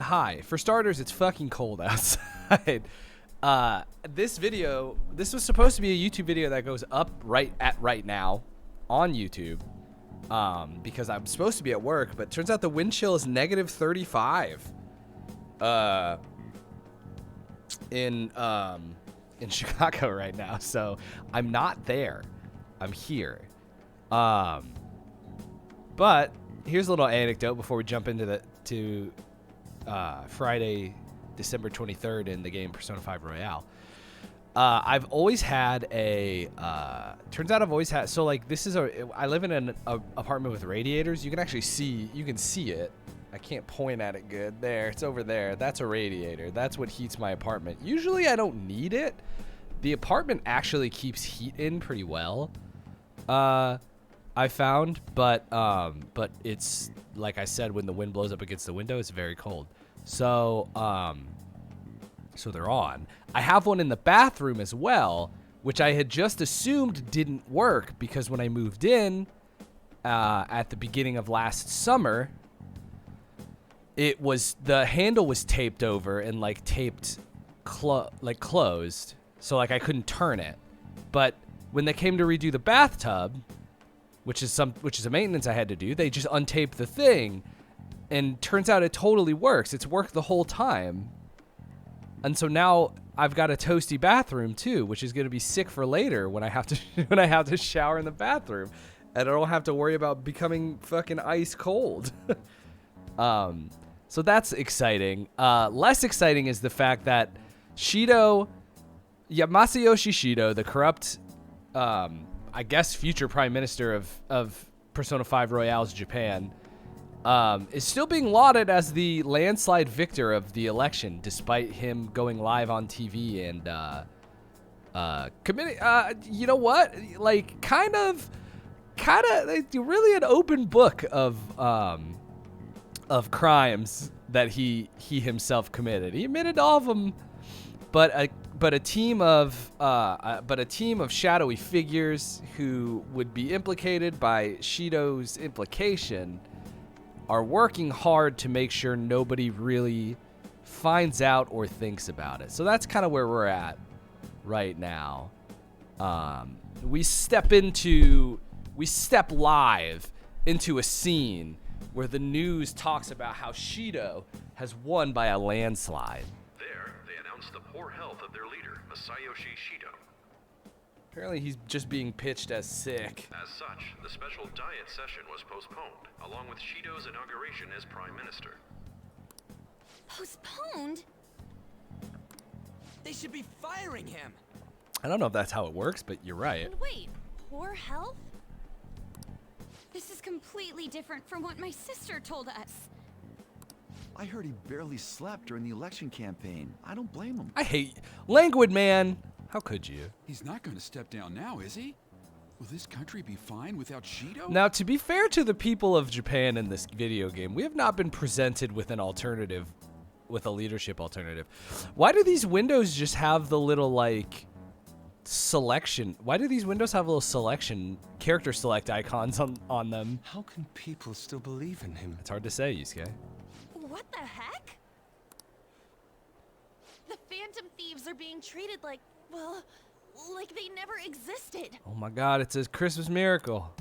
Hi. For starters, it's fucking cold outside. This was supposed to be a YouTube video that goes up right now on YouTube. Because I'm supposed to be at work, but turns out the wind chill is negative 35. In Chicago right now, so I'm not there. I'm here. But here's a little anecdote before we jump into Friday, December 23rd in the game Persona 5 Royale. I've always had turns out I've always had, so like I live in an apartment with radiators. You can see it. I can't point at it good. There, it's over there. That's a radiator. That's what heats my apartment. Usually I don't need it. The apartment actually keeps heat in pretty well. I found, but it's like I said, when the wind blows up against the window, it's very cold. So they're on. I have one in the bathroom as well, which I had just assumed didn't work because when I moved in at the beginning of last summer, the handle was taped over and like taped closed, so like I couldn't turn it. But when they came to redo the bathtub, which is a maintenance I had to do, they just untaped the thing, and turns out it totally works. It's worked the whole time. And so now I've got a toasty bathroom too, which is going to be sick for later when I have to shower in the bathroom, and I don't have to worry about becoming fucking ice cold. So that's exciting. Less exciting is the fact that Masayoshi Shido, the corrupt, I guess future prime minister of Persona 5 Royale's Japan, is still being lauded as the landslide victor of the election, despite him going live on TV and committing, you know what? Like, kind of, like, really an open book of crimes that he himself committed. He admitted all of them, but a team of shadowy figures who would be implicated by Shido's implication are working hard to make sure nobody really finds out or thinks about it. So that's kind of where we're at right now. We step live into a scene where the news talks about how Shido has won by a landslide. There, they announced the poor health of their leader, Masayoshi Shido. Apparently he's just being pitched as sick. As such, the special diet session was postponed, along with Shido's inauguration as Prime Minister. Postponed? They should be firing him. I don't know if that's how it works, but you're right. Wait, poor health? This is completely different from what my sister told us. I heard he barely slept during the election campaign. I don't blame him. I hate languid man. How could you? He's not going to step down now, is he? Will this country be fine without Shido? Now, to be fair to the people of Japan in this video game, we have not been presented with a leadership alternative. Why do these windows just have the little, like, selection? Why do these windows have a little character select icons on them? How can people still believe in him? It's hard to say, Yusuke. What the heck? The Phantom Thieves are being treated like, well, like they never existed. Oh my god, it's a Christmas miracle.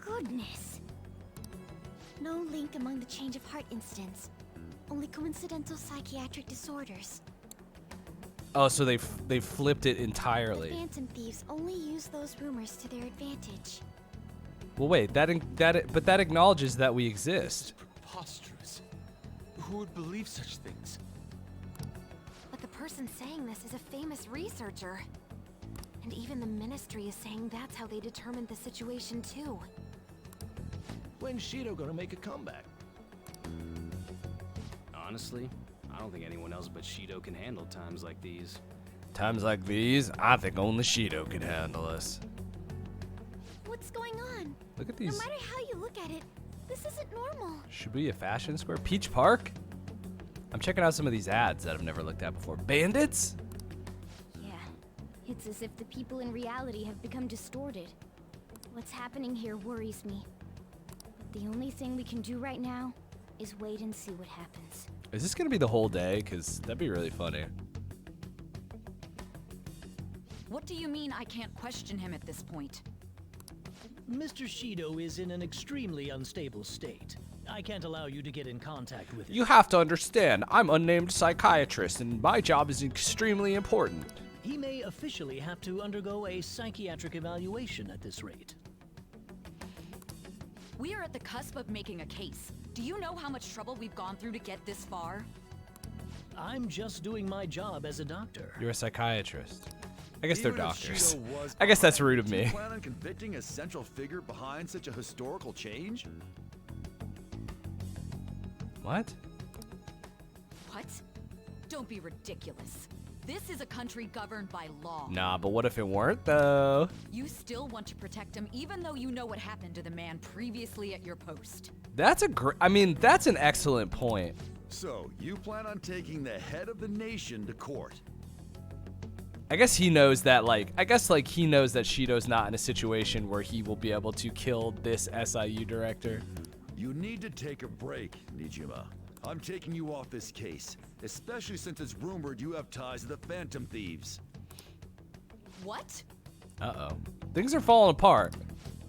Goodness. No link among the change of heart incidents. Only coincidental psychiatric disorders. Oh, so they flipped it entirely. The Phantom Thieves only use those rumors to their advantage. Well, wait, but that acknowledges that we exist. Preposterous. Who would believe such things? But the person saying this is a famous researcher. And even the Ministry is saying that's how they determined the situation too. When's Shido gonna make a comeback? Honestly, I don't think anyone else but Shido can handle times like these. Times like these, I think only Shido can handle us. What's going on? Look at these. No matter how you look at it, this isn't normal. Should be a fashion square. Peach Park? I'm checking out some of these ads that I've never looked at before. Bandits? Yeah, it's as if the people in reality have become distorted. What's happening here worries me. But The only thing we can do right now is wait and see what happens. Is this gonna be the whole day? Cause that'd be really funny. What do you mean I can't question him at this point? Mr. Shido is in an extremely unstable state. I can't allow you to get in contact with him. You have to understand, I'm unnamed psychiatrist, and my job is extremely important. He may officially have to undergo a psychiatric evaluation at this rate. We are at the cusp of making a case. Do you know how much trouble we've gone through to get this far? I'm just doing my job as a doctor. You're a psychiatrist. I guess they're Even if doctors. Shido was I guess that's behind, rude of do you me. plan on convicting a central figure behind such a historical change? What? What? Don't be ridiculous. This is a country governed by law. Nah, but what if it weren't though? You still want to protect him even though you know what happened to the man previously at your post. That's a I mean, that's an excellent point. So, you plan on taking the head of the nation to court? I guess he knows that, he knows that Shido's not in a situation where he will be able to kill this SIU director. You need to take a break, Nijima. I'm taking you off this case, especially since it's rumored you have ties to the Phantom Thieves. What? Uh-oh. Things are falling apart.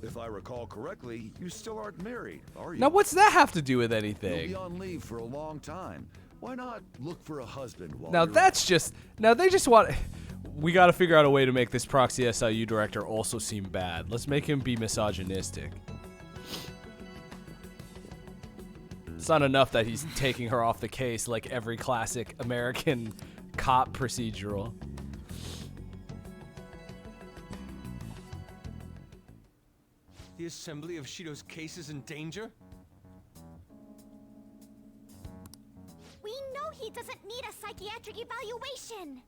If I recall correctly, you still aren't married, are you? Now, what's that have to do with You'll anything? be on leave for a long time. Why not look for a husband while Now, you're that's just... Now, they just want... We gotta figure out a way to make this proxy SIU director also seem bad. Let's make him be misogynistic. It's not enough that he's taking her off the case like every classic American cop procedural. The assembly of Shido's case is in danger? We know he doesn't need a psychiatric evaluation.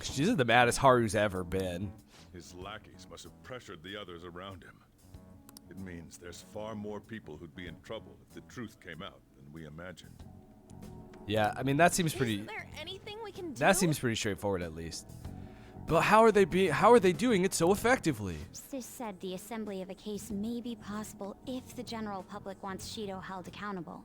She's the maddest Haru's ever been. His lackeys must have pressured the others around him. It means there's far more people who'd be in trouble if the truth came out than we imagined. Yeah, I mean, that seems pretty... Is there anything we can do? That seems pretty straightforward, at least. But how are they doing it so effectively? Sis said the assembly of a case may be possible if the general public wants Shido held accountable.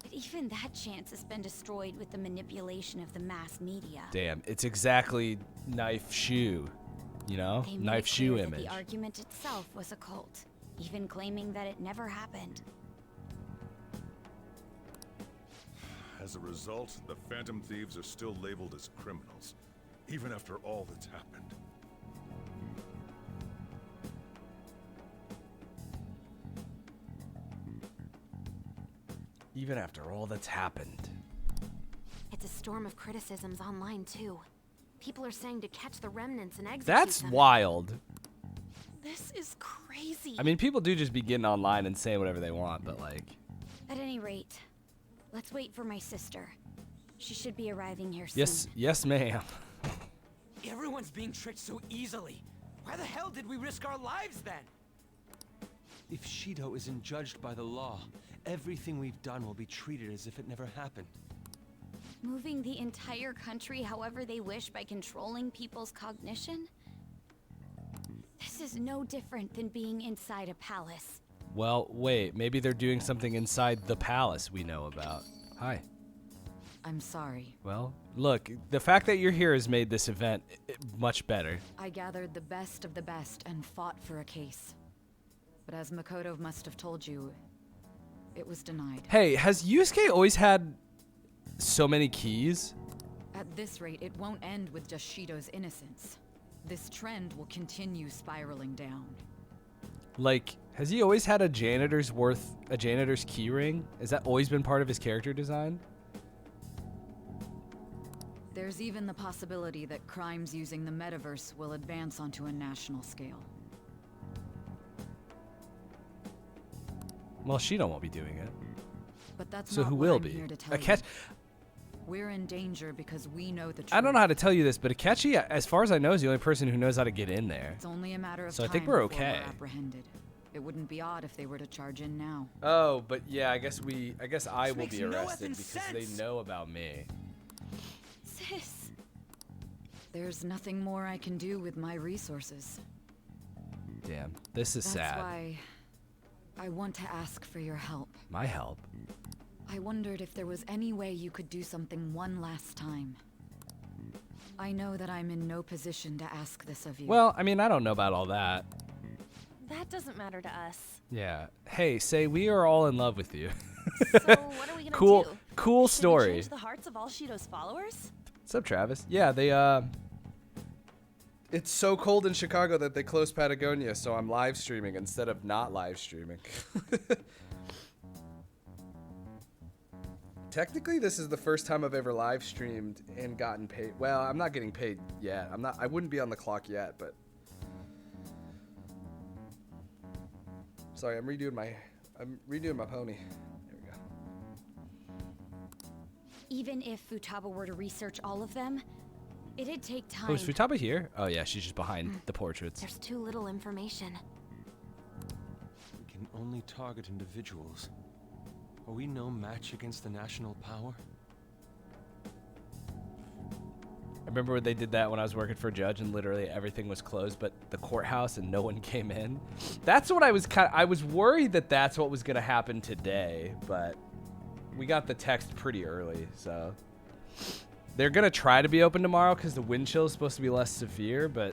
But even that chance has been destroyed with the manipulation of the mass media. Damn, it's exactly knife shoe, you know? They made Knife it shoe clear that image. the argument itself was a cult, even claiming that it never happened. As a result, the Phantom Thieves are still labeled as criminals, even after all that's happened. Even after all that's happened. It's a storm of criticisms online too. People are saying to catch the remnants and execute That's them. wild. This is crazy. I mean, people do just be getting online and saying whatever they want, but like... At any rate, let's wait for my sister. She should be arriving here soon. Yes, ma'am. Everyone's being tricked so easily. Why the hell did we risk our lives then? If Shido isn't judged by the law, everything we've done will be treated as if it never happened. Moving the entire country however they wish by controlling people's cognition? This is no different than being inside a palace. Well, wait, maybe they're doing something inside the palace we know about. Hi. I'm sorry. Well, look, the fact that you're here has made this event much better. I gathered the best of the best and fought for a case. But as Makoto must have told you, it was denied. Hey, has Yusuke always had so many keys? At this rate, it won't end with just Shido's innocence. This trend will continue spiraling down. Like, has he always had a janitor's key ring? Has that always been part of his character design? There's even the possibility that crimes using the metaverse will advance onto a national scale. Well, Shido won't be doing it. But that's So not who what will I'm be? here to tell you. We're in danger because we know the truth. I don't know how to tell you this, but Akechi, as far as I know, is the only person who knows how to get in there. It's only a matter of So I time think we're before okay. we're apprehended. It wouldn't be odd if they were to charge in now. Oh, but yeah, I guess I will makes be no arrested effing because sense. they know about me. Sis! There's nothing more I can do with my resources. Damn, this is That's sad. why I want to ask for your help. My help? I wondered if there was any way you could do something one last time. I know that I'm in no position to ask this of you. Well, I mean, I don't know about all that. That doesn't matter to us. Yeah. Hey, say we are all in love with you. So what are we gonna cool, do? Cool Should we story. change the hearts of all Shido's followers? What's up, Travis? Yeah, they it's so cold in Chicago that they closed Patagonia, so I'm live streaming instead of not live streaming. Technically, this is the first time I've ever live streamed and gotten paid. Well, I'm not getting paid yet. I wouldn't be on the clock yet, but sorry, I'm redoing my pony. There we go. Even if Futaba were to research all of them, it'd take time. Oh, is Futaba here? Oh yeah, she's just behind the portraits. There's too little information. We can only target individuals. Are we no match against the national power? I remember when they did that when I was working for a judge and literally everything was closed but the courthouse and no one came in. That's what I was worried that that's what was going to happen today, but we got the text pretty early, so they're going to try to be open tomorrow cuz the wind chill is supposed to be less severe, but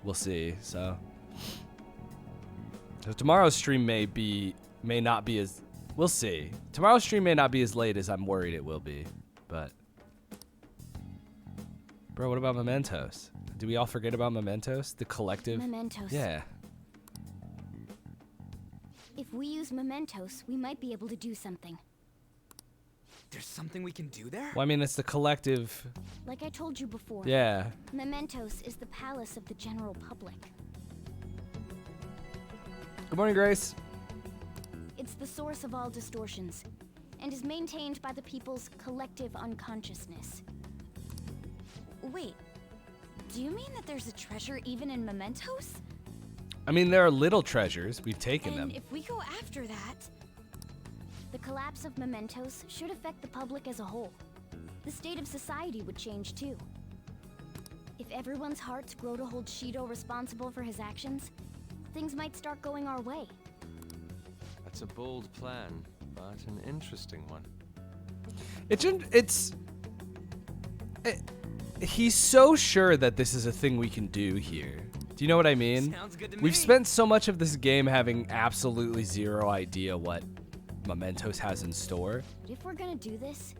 we'll see. So tomorrow's stream may not be as we'll see. Tomorrow's stream may not be as late as I'm worried it will be, but bro, what about Mementos? Do we all forget about Mementos? The collective? Mementos. Yeah. If we use Mementos, we might be able to do something. There's something we can do there? Well, I mean, it's the collective. Like I told you before. Yeah. Mementos is the palace of the general public. Good morning, Grace. It's the source of all distortions, and is maintained by the people's collective unconsciousness. Wait, do you mean that there's a treasure even in Mementos? I mean, there are little treasures. We've taken them. And if we go after that, the collapse of Mementos should affect the public as a whole. The state of society would change too. If everyone's hearts grow to hold Shido responsible for his actions, things might start going our way. That's a bold plan, but an interesting one. He's so sure that this is a thing we can do here. Do you know what I mean? Sounds good to We've me. spent so much of this game having absolutely zero idea what Mementos has in store. But if we're gonna do this,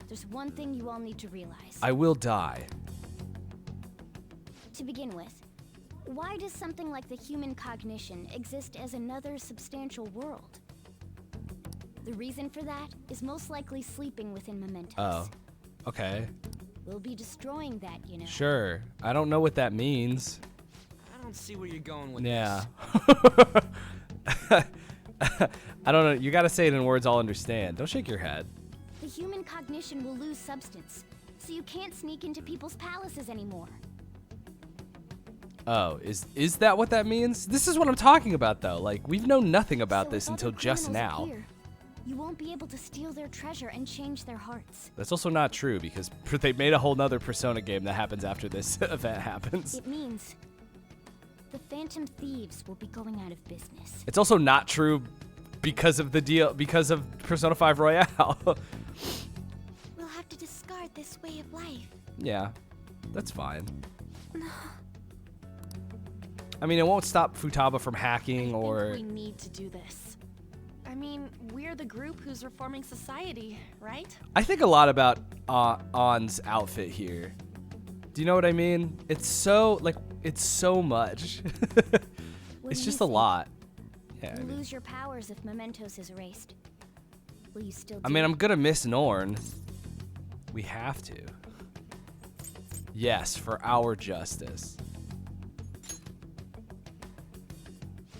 there's one thing you all need to realize. I will die. To begin with, why does something like the human cognition exist as another substantial world? The reason for that is most likely sleeping within Mementos. Oh, okay. We'll be destroying that, you know. Sure. I don't know what that means. I don't see where you're going with Yeah. I don't know. You gotta say it in words I'll understand. Don't shake your head. The human cognition will lose substance, so you can't sneak into people's palaces anymore. Oh, is that what that means? This is what I'm talking about, though. Like, we've known nothing about So this if until other just criminals now. appear, you won't be able to steal their treasure and change their hearts. That's also not true because they made a whole nother Persona game that happens after this event happens. It means the Phantom Thieves will be going out of business. It's also not true because of because of Persona 5 Royale. We'll have to discard this way of life. Yeah, that's fine. I mean, it won't stop Futaba from hacking or... We need to do this. I mean, we're the group who's reforming society, right? I think a lot about Ann's outfit here. Do you know what I mean? It's so, like, it's so much. It's just a lot. Yeah, I You mean, lose your powers if Mementos is erased. Will you still do I mean, it? I'm gonna miss Norn. We have to. Yes, for our justice.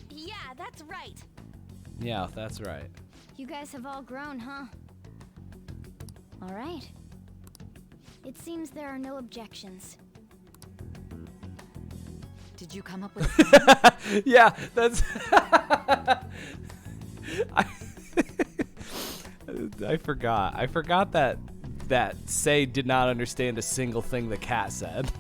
Yeah, that's right. Yeah, that's right. You guys have all grown, huh? All right. It seems there are no objections. Did you come up with Yeah, that's... I forgot. I forgot that Say did not understand a single thing the cat said.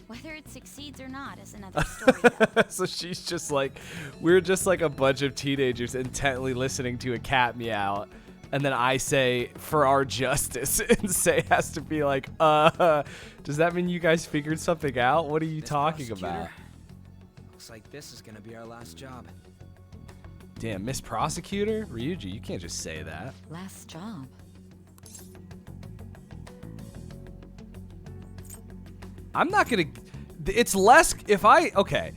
Whether it's succeeds or not is another story, though. So she's just like, we're just like a bunch of teenagers intently listening to a cat meow. And then I say, for our justice, and Say has to be like, does that mean you guys figured something out? What are you talking about? Looks like this is gonna be our last job. Damn, Miss Prosecutor? Ryuji, you can't just say that. Last job. I'm not gonna, it's less, okay.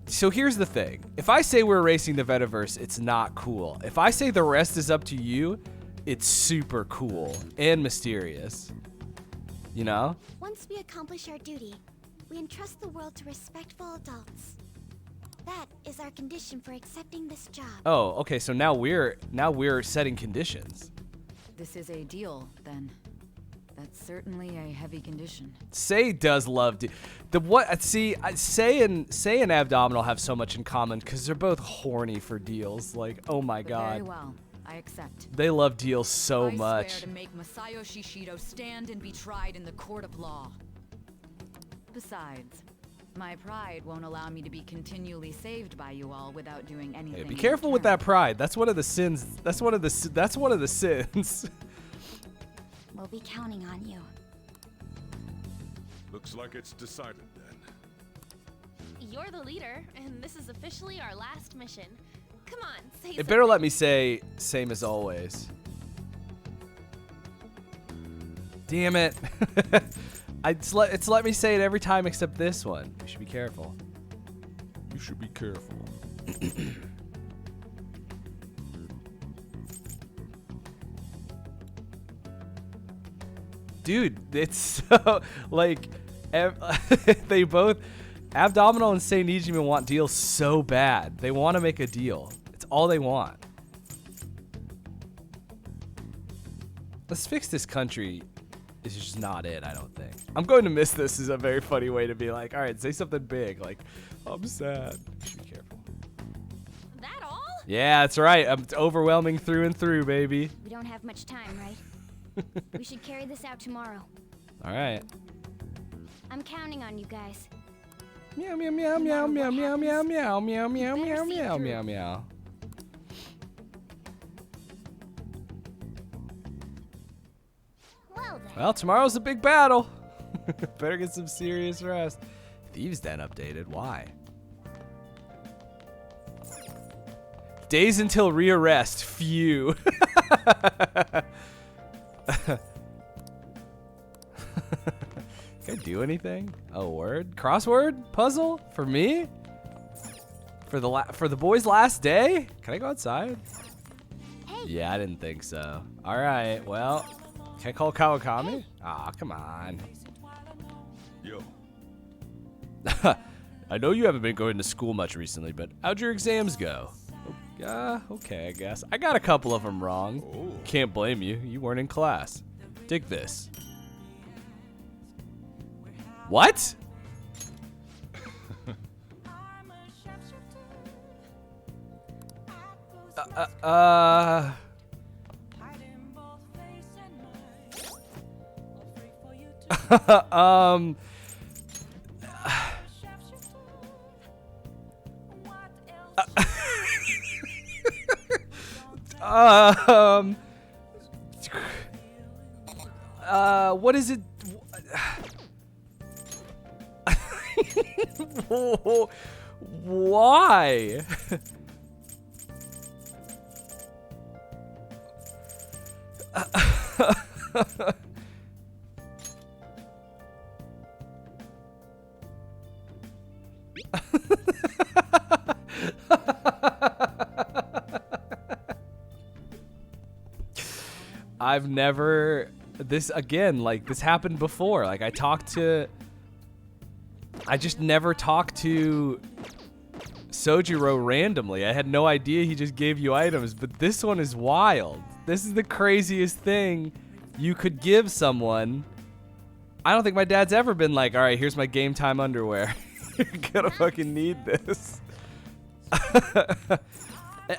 So here's the thing. If I say we're erasing the Vetiverse, it's not cool. If I say the rest is up to you, it's super cool and mysterious. You know? Once we accomplish our duty, we entrust the world to respectful adults. That is our condition for accepting this job. Oh, okay, so now we're setting conditions. This is a deal, then. That's certainly a heavy condition. Say does love Say and Abdominal have so much in common because they're both horny for deals. Like, oh my god. Very well, I accept. They love deals so much. I swear to make Masayoshi Shido stand and be tried in the court of law. Besides, my pride won't allow me to be continually saved by you all without doing anything. Hey, be careful with that pride. That's one of the sins. That's one of the sins. We'll be counting on you. Looks like it's decided then. You're the leader, and this is officially our last mission. Come on, say It something. better let me say same as always. Damn it. It's let me say it every time except this one. You should be careful. You should be careful. Dude, it's so, like, they both, Abdominal and Sei Nijima want deals so bad. They want to make a deal. It's all they want. Let's fix this country is just not it, I don't think. I'm going to miss this is a very funny way to be like, all right, say something big. Like, I'm sad. You should be careful. That all? Yeah, that's right. I'm overwhelming through and through, baby. We don't have much time, right? We should carry this out tomorrow. All right. I'm counting on you guys. Meow, meow, meow, meow, meow, meow, meow, meow, meow, meow, meow, meow, meow, meow. Well, tomorrow's a big battle. Better get some serious rest. Thieves Den updated. Why? Days until rearrest. Phew. Can I do anything? Oh, word? Crossword? Puzzle? For me? For the boys' last day? Can I go outside? Hey. Yeah, I didn't think so. All right, well, can I call Kawakami? Aw, come on. Yo. I know you haven't been going to school much recently, but how'd your exams go? Okay, I guess. I got a couple of them wrong. Oh. Can't blame you. You weren't in class. Dig this. What? What is it? Why? I've never, this again, like this happened before. Like I just never talked to Sojiro randomly. I had no idea he just gave you items, but this one is wild. This is the craziest thing you could give someone. I don't think my dad's ever been like, all right, here's my game time underwear. You're gonna fucking need this.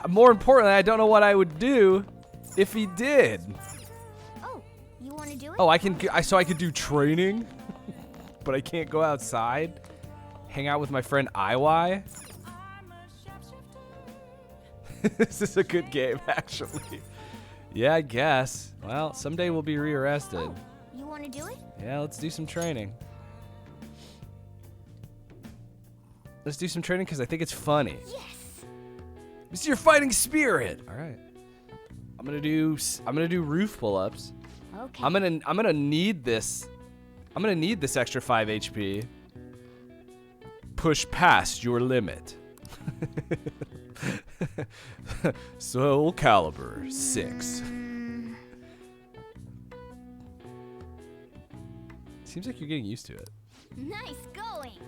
More importantly, I don't know what I would do if he did. Oh, you want to do it? Oh, so I could do training, but I can't go outside. Hang out with my friend IY. This is a good game, actually. Yeah, I guess. Well, someday we'll be rearrested. Oh, you want to do it? Yeah, let's do some training. Let's do some training because I think it's funny. Yes. It's your fighting spirit. All right. I'm gonna do roof pull-ups. Okay. I'm gonna need this. I'm gonna need this extra 5 HP. Push past your limit. Soul Calibur 6. Seems like you're getting used to it. Nice going.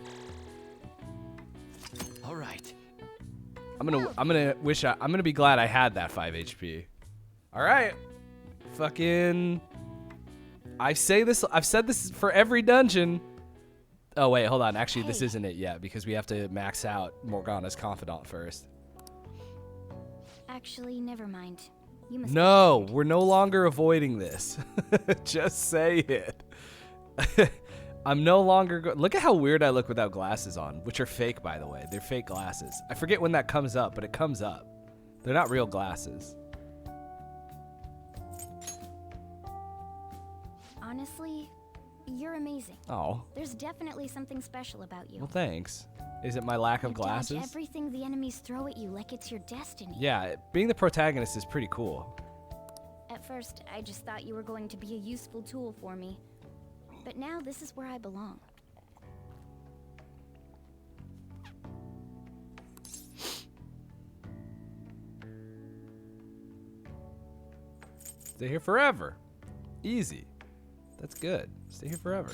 All right. I'm gonna be glad I had that 5 HP. All right. Fucking. I've said this for every dungeon. Oh wait, hold on. Actually, this isn't it yet because we have to max out Morgana's Confidant first. Actually, never mind. You must. No, we're no longer avoiding this. Just say it. I'm no longer look at how weird I look without glasses on, which are fake, by the way. They're fake glasses. I forget when that comes up, but it comes up. They're not real glasses. Honestly, you're amazing. Oh. There's definitely something special about you. Well, thanks. Is it my lack of You dodge glasses? everything the enemies throw at you like it's your destiny. Yeah, being the protagonist is pretty cool. At first, I just thought you were going to be a useful tool for me. But now this is where I belong. Stay here forever. Easy. That's good. Stay here forever.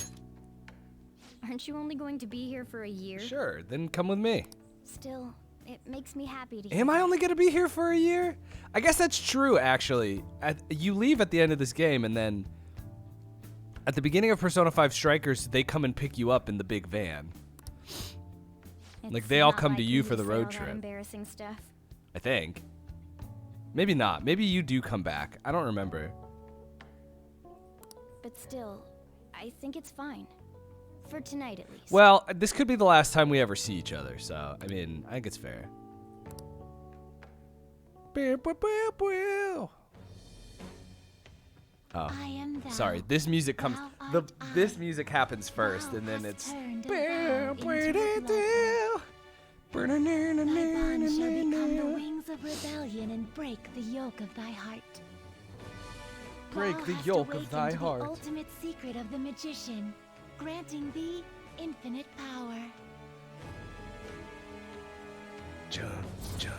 Aren't you only going to be here for a year? Sure, then come with me. Still, it makes me happy to Am I only going to be here for a year? I guess that's true, actually. You leave at the end of this game, and then at the beginning of Persona 5 Strikers, they come and pick you up in the big van. Like, they all come to you for the road trip. Embarrassing stuff. I think. Maybe not. Maybe you do come back. I don't remember. But still, I think it's fine. For tonight, at least. Well, this could be the last time we ever see each other, so, I mean, I think it's fair. Oh, sorry. This music comes. This music happens first, and then it's. My bond shall become the wings of rebellion and break the yoke of thy heart. Break Thou the hast yoke of awakened thy the heart. ultimate secret of the magician, granting thee infinite power. Jump, jump,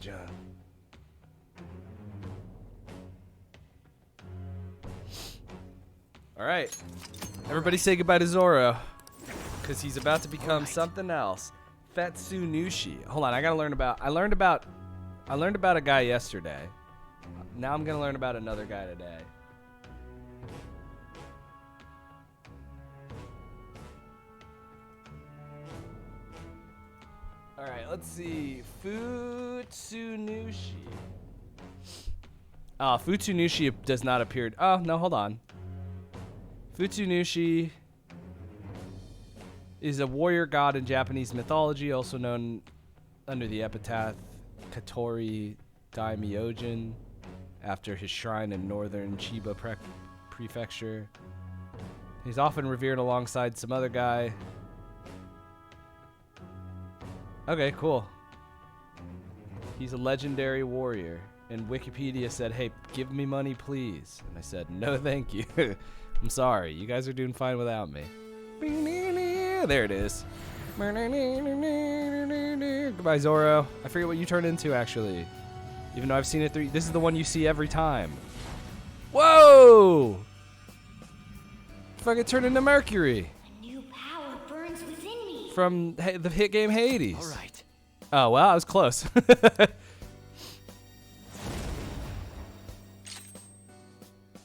jump. All right, everybody say goodbye to Zoro, because he's about to become something else. Fatsunushi. Hold on, I gotta learn about. I learned about a guy yesterday. Now I'm gonna learn about another guy today. All right, let's see. Futsunushi. Oh, Futsunushi does not appear. Oh, no, hold on. Futsunushi is a warrior god in Japanese mythology, also known under the epithet Katori Daimyojin, after his shrine in northern Chiba Prefecture. He's often revered alongside some other guy. Okay, cool. He's a legendary warrior. And Wikipedia said, hey, give me money, please. And I said, no, thank you. I'm sorry. You guys are doing fine without me. There it is. Goodbye, Zoro. I forget what you turned into, actually. Even though I've seen it through. This is the one you see every time. Whoa! Fucking turned into Mercury. A new power burns within me. From the hit game Hades. All right. Oh, well, I was close.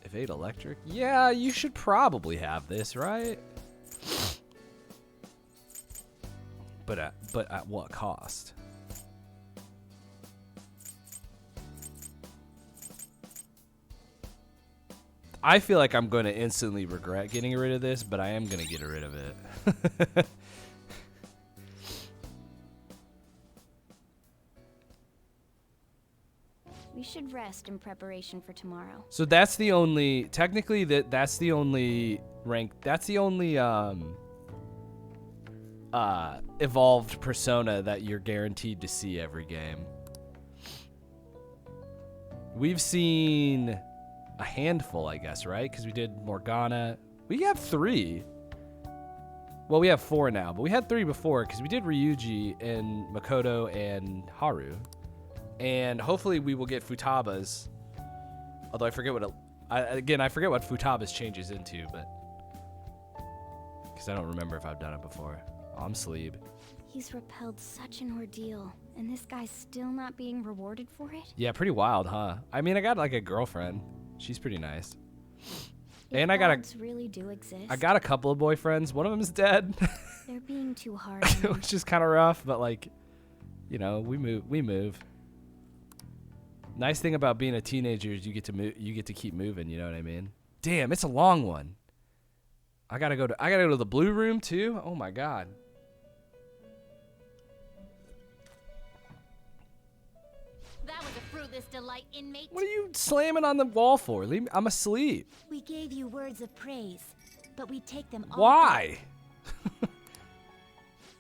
Evade Electric? Yeah, you should probably have this, right? But at what cost? I feel like I'm going to instantly regret getting rid of this, but I am going to get rid of it. We should rest in preparation for tomorrow. So that's the only, technically that's the only rank, that's the only evolved persona that you're guaranteed to see every game. We've seen a handful, I guess, right? Because we did Morgana. We have 3. Well, we have 4 now, but we had 3 before because we did Ryuji and Makoto and Haru. And hopefully we will get Futaba's. Although I forget what I forget what Futaba's changes into, but because I don't remember if I've done it before. Oh, I'm Sleeb. He's repelled such an ordeal, and this guy's still not being rewarded for it? Yeah, pretty wild, huh? I mean, I got like a girlfriend. She's pretty nice. If And I got gods really do exist. I got a couple of boyfriends. One of them is dead. They're being too hard on him. Which is kind of rough, but like, you know, we move. Nice thing about being a teenager is you get to keep moving, you know what I mean? Damn, it's a long one. I got to go to the blue room too. Oh my god. That was a fruitless delight, inmate. What are you slamming on the wall for? Leave me, I'm asleep. We gave you words of praise, but we take them all. Why?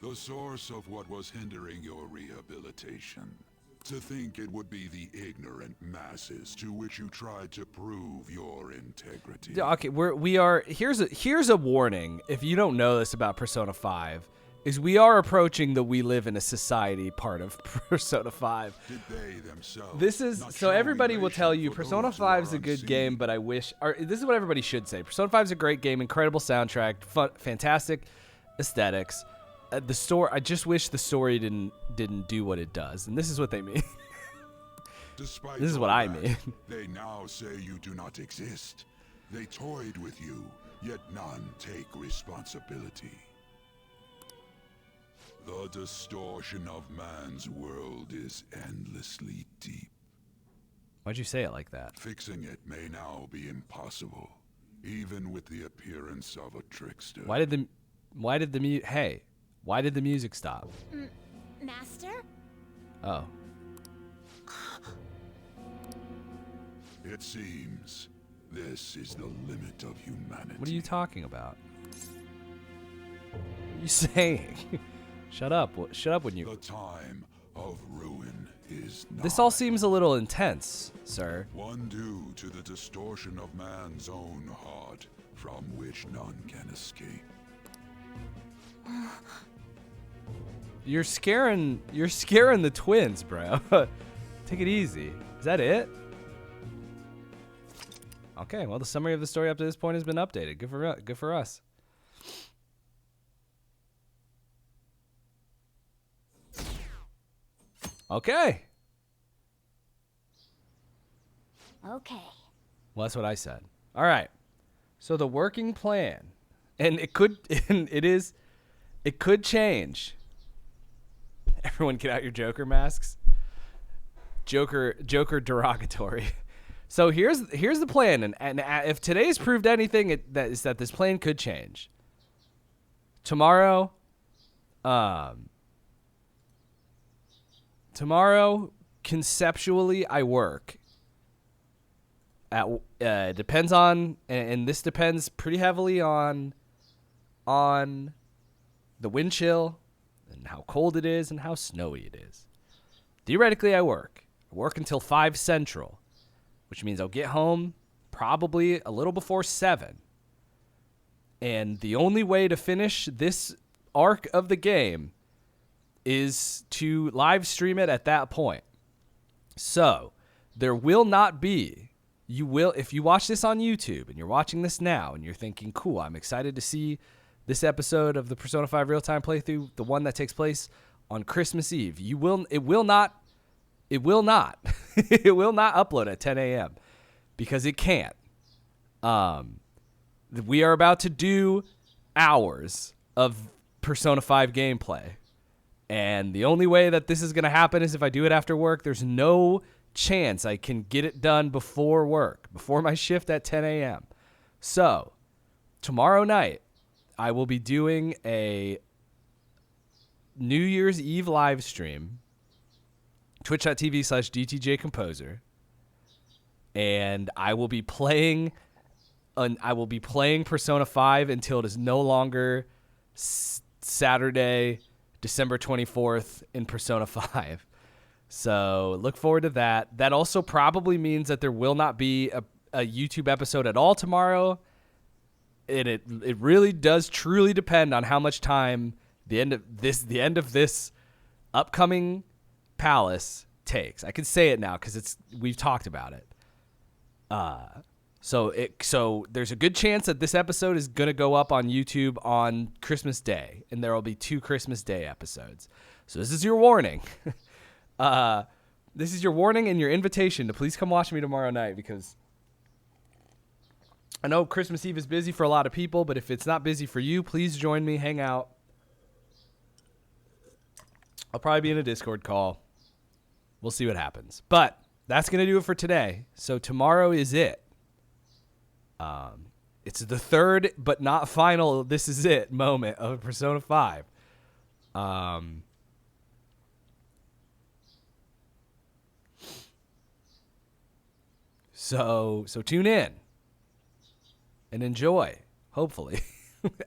The source of what was hindering your rehabilitation. To think it would be the ignorant masses to which you tried to prove your integrity. Okay, we are here's a warning. If you don't know this about Persona 5, is we are approaching the we live in a society part of Persona 5. Did they themselves This is not so show everybody will tell you relation for Persona those who 5 is are a good unseen? game, but I wish or this is what everybody should say. Persona 5 is a great game, incredible soundtrack, fantastic aesthetics. The story, I just wish the story didn't do what it does, and this is what they mean. Despite This is what all I that, mean. They now say you do not exist. They toyed with you, yet none take responsibility. The distortion of man's world is endlessly deep. Why'd you say it like that? Fixing it may now be impossible, even with the appearance of a trickster. Why did the music stop? Master? Oh. It seems this is the limit of humanity. What are you talking about? What are you saying? Shut up. Shut up when you... The time of ruin is nigh. This all seems a little intense, sir. One due to the distortion of man's own heart, from which none can escape. You're scaring the twins, bro. Take it easy. Is that it? Okay, well the summary of the story up to this point has been updated. Good for us. Okay. Okay. Well, that's what I said. All right. So the working plan, and it could change. Everyone get out your Joker masks. Joker derogatory. So here's the plan, and if today's proved anything, that this plan could change. Tomorrow, conceptually, I work. Depends on, and this depends pretty heavily on the wind chill and how cold it is and how snowy it is. Theoretically, I work until 5 Central, which means I'll get home probably a little before 7. And the only way to finish this arc of the game is to live stream it at that point. So there will not be, if you watch this on YouTube and you're watching this now and you're thinking, cool, I'm excited to see this episode of the Persona 5 real-time playthrough, the one that takes place on Christmas Eve, it will not upload at 10 a.m. because it can't. We are about to do hours of Persona 5 gameplay. And the only way that this is going to happen is if I do it after work. There's no chance I can get it done before work, before my shift at 10 a.m. So, tomorrow night, I will be doing a New Year's Eve live stream, twitch.tv/DTJComposer, and I will be playing Persona 5 until it is no longer Saturday, December 24th in Persona 5. So look forward to that. That also probably means that there will not be a YouTube episode at all tomorrow. And it really does truly depend on how much time the end of this upcoming Palace takes. I can say it now because we've talked about it. So there's a good chance that this episode is gonna go up on YouTube on Christmas Day, and there will be 2 Christmas Day episodes. So this is your warning. This is your warning and your invitation to please come watch me tomorrow night, because I know Christmas Eve is busy for a lot of people, but if it's not busy for you, please join me, hang out. I'll probably be in a Discord call. We'll see what happens. But that's going to do it for today. So tomorrow is it. It's the third but not final this is it moment of Persona 5. So tune in and enjoy, hopefully,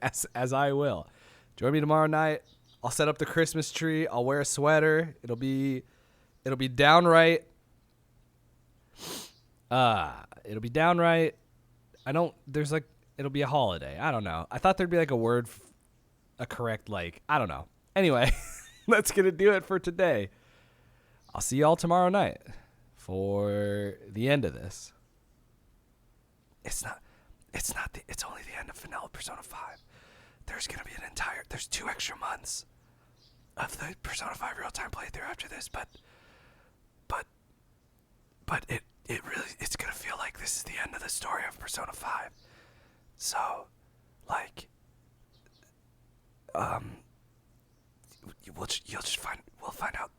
as I will. Join me tomorrow night. I'll set up the Christmas tree. I'll wear a sweater. It'll be downright. It'll be downright. It'll be a holiday. I don't know. I thought there'd be like a word, a correct, I don't know. Anyway, that's going to do it for today. I'll see y'all tomorrow night for the end of this. It's only the end of Vanilla Persona 5. There's going to be there's 2 extra months of the Persona 5 real-time playthrough after this, but it really, it's going to feel like this is the end of the story of Persona 5. So, we'll find out